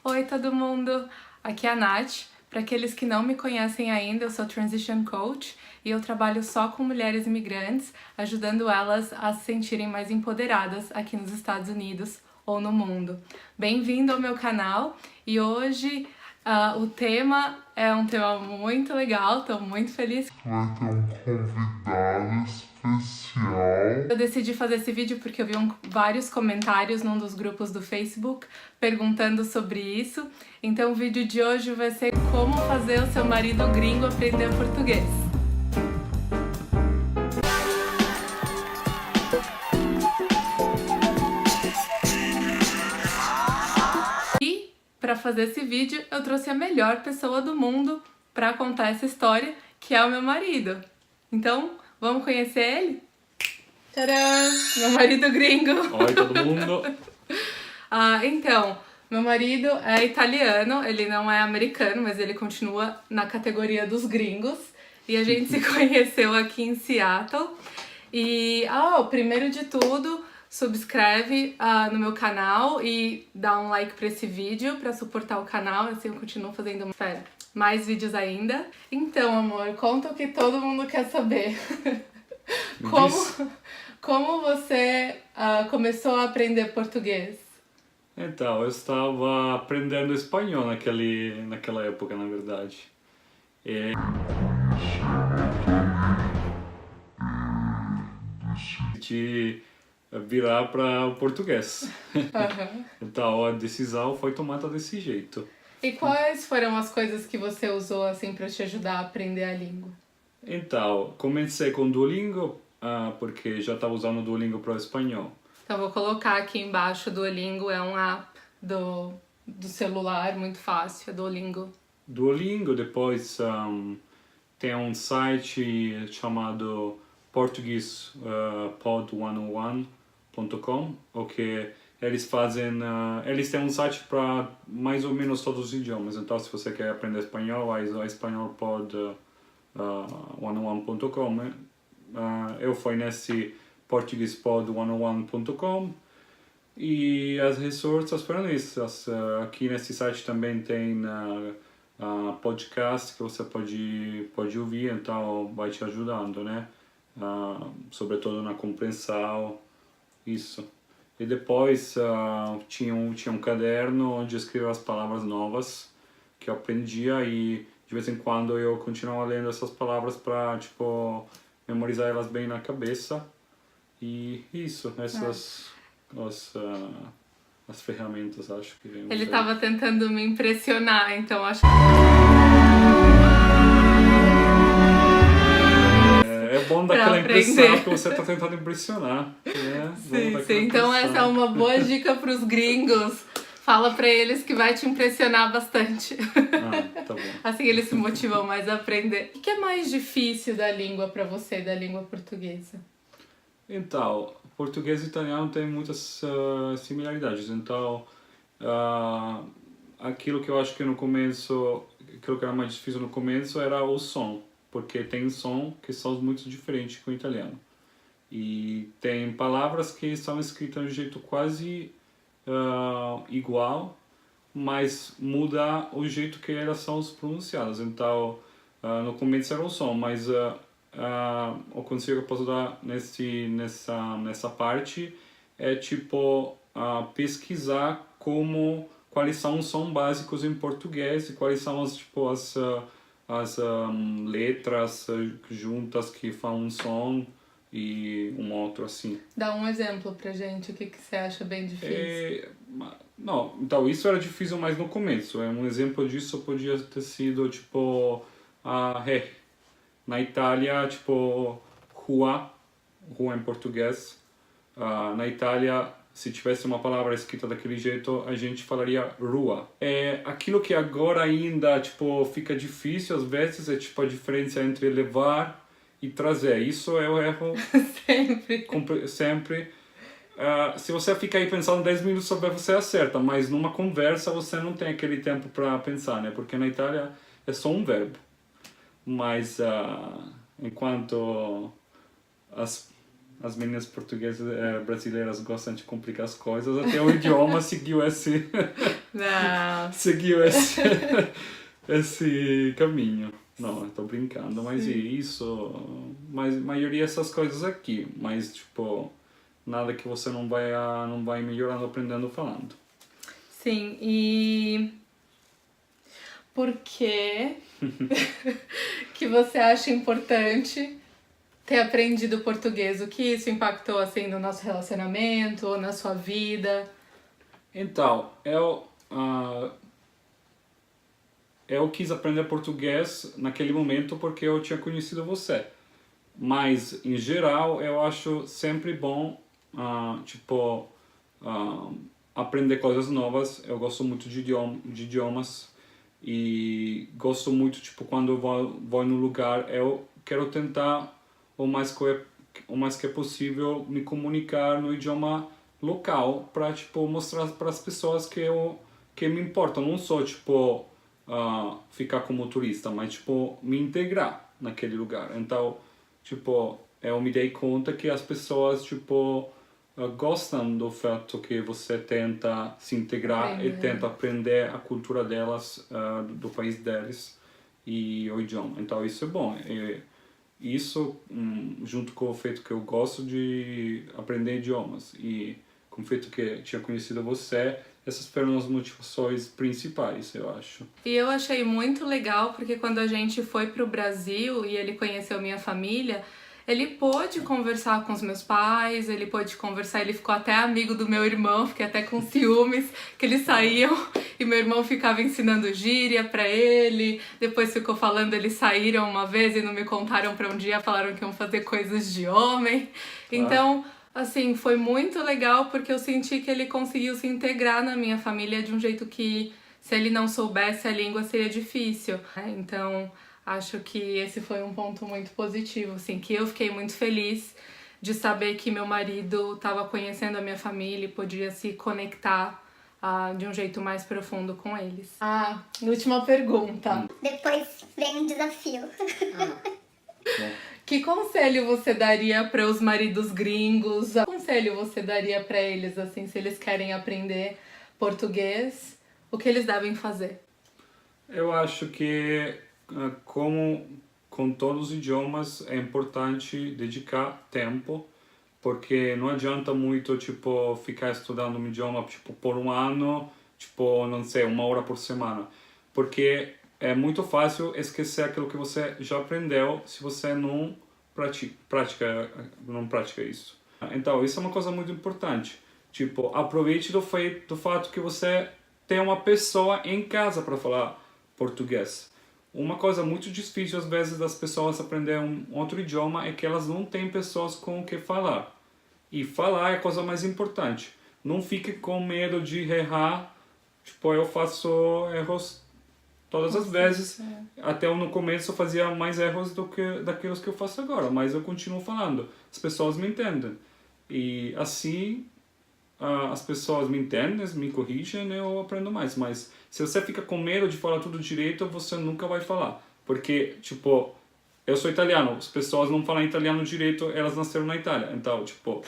Oi, todo mundo! Aqui é a Nath. Para aqueles que não me conhecem ainda, eu sou Transition Coach e eu trabalho só com mulheres imigrantes, ajudando elas a se sentirem mais empoderadas aqui nos Estados Unidos ou no mundo. Bem-vindo ao meu canal e hoje o tema é um tema muito legal, estou muito feliz. Vai ter um convidado especial. Eu decidi fazer esse vídeo porque eu vi vários comentários num dos grupos do Facebook perguntando sobre isso. Então o vídeo de hoje vai ser como fazer o seu marido gringo aprender português. E para fazer esse vídeo eu trouxe a melhor pessoa do mundo para contar essa história, que é o meu marido. Então, vamos conhecer ele? Tcharam! Meu marido gringo! Oi, todo mundo! Então, meu marido é italiano, ele não é americano, mas ele continua na categoria dos gringos. E a gente se conheceu aqui em Seattle. E, primeiro de tudo, subscreve no meu canal e dá um like pra esse vídeo pra suportar o canal, assim eu continuo fazendo mais vídeos ainda. Então, amor, conta o que todo mundo quer saber. Como você começou a aprender português? Então, eu estava aprendendo espanhol naquela época, na verdade. E decidi virar para o português. Então, a decisão foi tomada desse jeito. E quais foram as coisas que você usou assim para te ajudar a aprender a língua? Então, comecei com Duolingo, porque já estava usando o Duolingo para o espanhol. Então vou colocar aqui embaixo, Duolingo é um app do celular, muito fácil, é Duolingo. Duolingo, depois tem um site chamado portuguesepod101.com, que eles têm um site para mais ou menos todos os idiomas. Então, se você quer aprender espanhol, vai a espanholpod101.com. Eu fui nesse portuguesepod101.com e as resources foram essas. Aqui nesse site também tem podcast que você pode ouvir, então vai te ajudando, né? Sobretudo na compreensão, isso. E depois tinha um caderno onde eu escrevia as palavras novas que eu aprendia e de vez em quando eu continuava lendo essas palavras para, tipo, memorizar elas bem na cabeça. E isso, essas as ferramentas, acho que... Ele estava tentando me impressionar, então acho É bom daquela impressão que você está tentando impressionar. Né? Sim. Então essa é uma boa dica para os gringos. Fala para eles que vai te impressionar bastante. Tá bom. Assim eles se motivam mais a aprender. O que é mais difícil da língua para você, da língua portuguesa? Então, português e italiano tem muitas similaridades. Então, aquilo que eu acho que no começo, aquilo que era mais difícil no começo era o som, porque tem som que são muito diferentes com o italiano. E tem palavras que são escritas de um jeito quase igual, mas muda o jeito que elas são pronunciadas. Então, no começo era o som, mas o conselho que eu posso dar nessa parte é tipo pesquisar quais são os sons básicos em português e quais são as letras juntas que fazem um som e um outro assim. Dá um exemplo pra gente, o que você acha bem difícil? Não, então isso era difícil mais no começo. Um exemplo disso podia ter sido tipo na Itália, tipo rua em português. Na Itália, se tivesse uma palavra escrita daquele jeito, a gente falaria rua. Aquilo que agora ainda tipo fica difícil às vezes é tipo a diferença entre levar e trazer. Isso é o erro sempre. Se você ficar aí pensando 10 minutos sobre você acerta, mas numa conversa você não tem aquele tempo para pensar, né? Porque na Itália é só um verbo. Mas enquanto as meninas portuguesas brasileiras gostam de complicar as coisas, até o idioma seguiu esse Não. seguiu esse caminho. Não, eu tô brincando, mas isso, mas a maioria dessas coisas aqui, mas tipo, nada que você não vai melhorando, aprendendo, falando. Sim, e por que que você acha importante ter aprendido português? O que isso impactou assim no nosso relacionamento ou na sua vida? Então, eu quis aprender português naquele momento porque eu tinha conhecido você. Mas, em geral, eu acho sempre bom, aprender coisas novas. Eu gosto muito de idiomas e gosto muito, tipo, quando eu vou num lugar, eu quero tentar o mais que é possível me comunicar no idioma local para, tipo, mostrar para as pessoas que me importam. Não só, tipo, ficar como turista, mas, tipo, me integrar naquele lugar. Então, tipo, eu me dei conta que as pessoas, tipo, gostam do fato que você tenta se integrar e tenta aprender a cultura delas, do país deles e o idioma. Então, isso é bom. Isso, junto com o feito que eu gosto de aprender idiomas e com o feito que eu tinha conhecido você, essas foram as motivações principais, eu acho. E eu achei muito legal porque quando a gente foi pro Brasil e ele conheceu minha família, ele pôde conversar com os meus pais, ele pôde conversar, ele ficou até amigo do meu irmão, fiquei até com ciúmes, que eles saíam e meu irmão ficava ensinando gíria pra ele, depois ficou falando, eles saíram uma vez e não me contaram pra um dia, falaram que iam fazer coisas de homem. Então, assim, foi muito legal porque eu senti que ele conseguiu se integrar na minha família de um jeito que, se ele não soubesse a língua, seria difícil, né? Então, acho que esse foi um ponto muito positivo, assim, que eu fiquei muito feliz de saber que meu marido estava conhecendo a minha família e podia se conectar de um jeito mais profundo com eles. Última pergunta. Depois vem um desafio. Que conselho você daria para os maridos gringos? Que conselho você daria para eles, assim, se eles querem aprender português? O que eles devem fazer? Eu acho que, como com todos os idiomas, é importante dedicar tempo, porque não adianta muito, tipo, ficar estudando um idioma, tipo, por um ano, tipo, não sei, 1 hora por semana. Porque é muito fácil esquecer aquilo que você já aprendeu se você não pratica isso. Então, isso é uma coisa muito importante. Tipo, aproveite do fato que você tem uma pessoa em casa para falar português. Uma coisa muito difícil às vezes das pessoas aprender um outro idioma é que elas não têm pessoas com o que falar. E falar é a coisa mais importante. Não fique com medo de errar. Tipo, eu faço erros todas as vezes. Até no começo eu fazia mais erros do que daqueles que eu faço agora, mas eu continuo falando. As pessoas me entendem. E assim as pessoas me entendem, me corrigem e eu aprendo mais. Mas se você fica com medo de falar tudo direito, você nunca vai falar. Porque, tipo, eu sou italiano, as pessoas não falam italiano direito, elas nasceram na Itália. Então, tipo,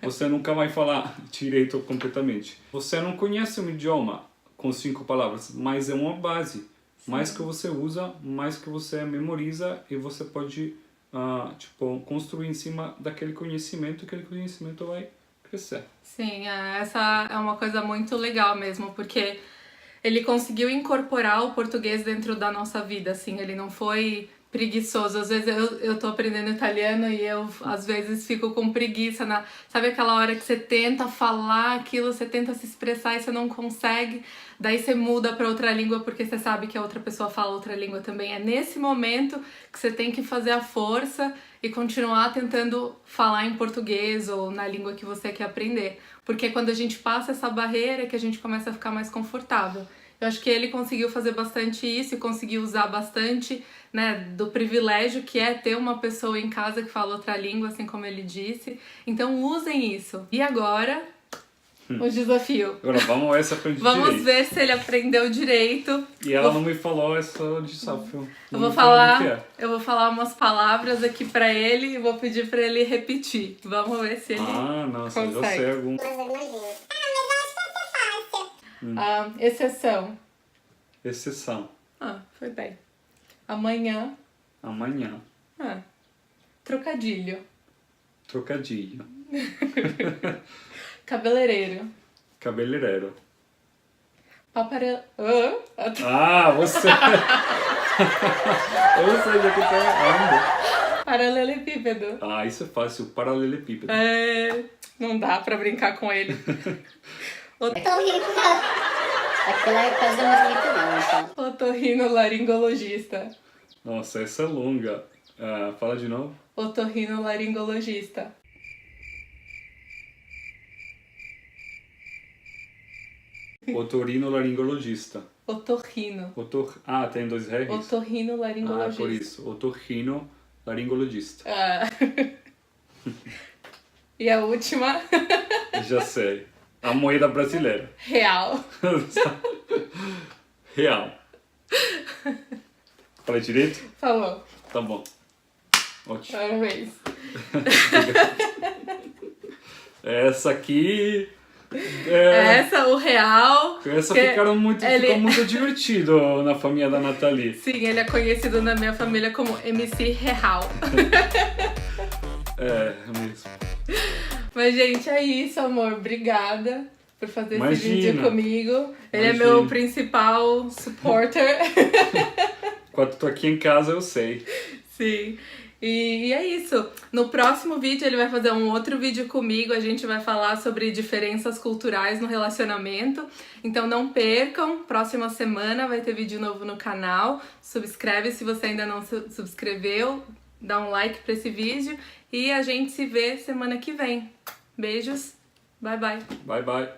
você nunca vai falar direito completamente. Você não conhece um idioma com 5 palavras, mas é uma base. Sim. Mais que você usa, mais que você memoriza e você pode, tipo, construir em cima daquele conhecimento, aquele conhecimento vai crescer. Sim, essa é uma coisa muito legal mesmo, porque ele conseguiu incorporar o português dentro da nossa vida, assim, ele não foi preguiçoso. Às vezes eu tô aprendendo italiano e eu às vezes fico com preguiça, sabe aquela hora que você tenta falar aquilo, você tenta se expressar e você não consegue, daí você muda para outra língua porque você sabe que a outra pessoa fala outra língua também. É nesse momento que você tem que fazer a força e continuar tentando falar em português ou na língua que você quer aprender, porque quando a gente passa essa barreira é que a gente começa a ficar mais confortável. Eu acho que ele conseguiu fazer bastante isso e conseguiu usar bastante, né, do privilégio que é ter uma pessoa em casa que fala outra língua, assim como ele disse. Então usem isso. E agora, o desafio. Agora vamos ver se aprende Vamos direito. ver se ele aprendeu direito. E ela não me falou essa desafio. Eu Não vou me falou o que é. falar, eu vou falar umas palavras aqui pra ele e vou pedir pra ele repetir. Vamos ver se ele Ah, nossa, eu já consegue. sei algum. Mas acho que vai ser fácil. Exceção. Exceção. Foi bem. Amanhã. Amanhã. Trocadilho. Trocadilho. Cabeleireiro. Cabeleireiro. Papara... Ah, você! Eu sei já que tá errando. Paralelepípedo. Ah, isso é fácil. Paralelepípedo. Não dá pra brincar com ele. Tô rico. Aquela é coisa muito não, então. Otorrinolaringologista. Nossa, essa é longa. Fala de novo. Otorrinolaringologista. Otorrinolaringologista. Otorrino. Tem dois R's? Otorrinolaringologista. Por isso. Otorrinolaringologista. E a última? Já sei. A moeda brasileira. Real. Real. Falei direito? Falou. Tá bom. Ótimo. Parabéns. Essa aqui... Essa, o real. Essa que ficou muito divertido na família da Nathalie. Sim, ele é conhecido na minha família como MC Real. É mesmo. Mas, gente, é isso, amor. Obrigada por fazer esse Imagina. vídeo comigo. Ele é Imagina. meu principal supporter. Quando tô aqui em casa, eu sei. Sim. E é isso. No próximo vídeo ele vai fazer um outro vídeo comigo. A gente vai falar sobre diferenças culturais no relacionamento. Então não percam. Próxima semana vai ter vídeo novo no canal. Subscreve se você ainda não subscreveu. Dá um like pra esse vídeo. E a gente se vê semana que vem. Beijos. Bye, bye. Bye, bye.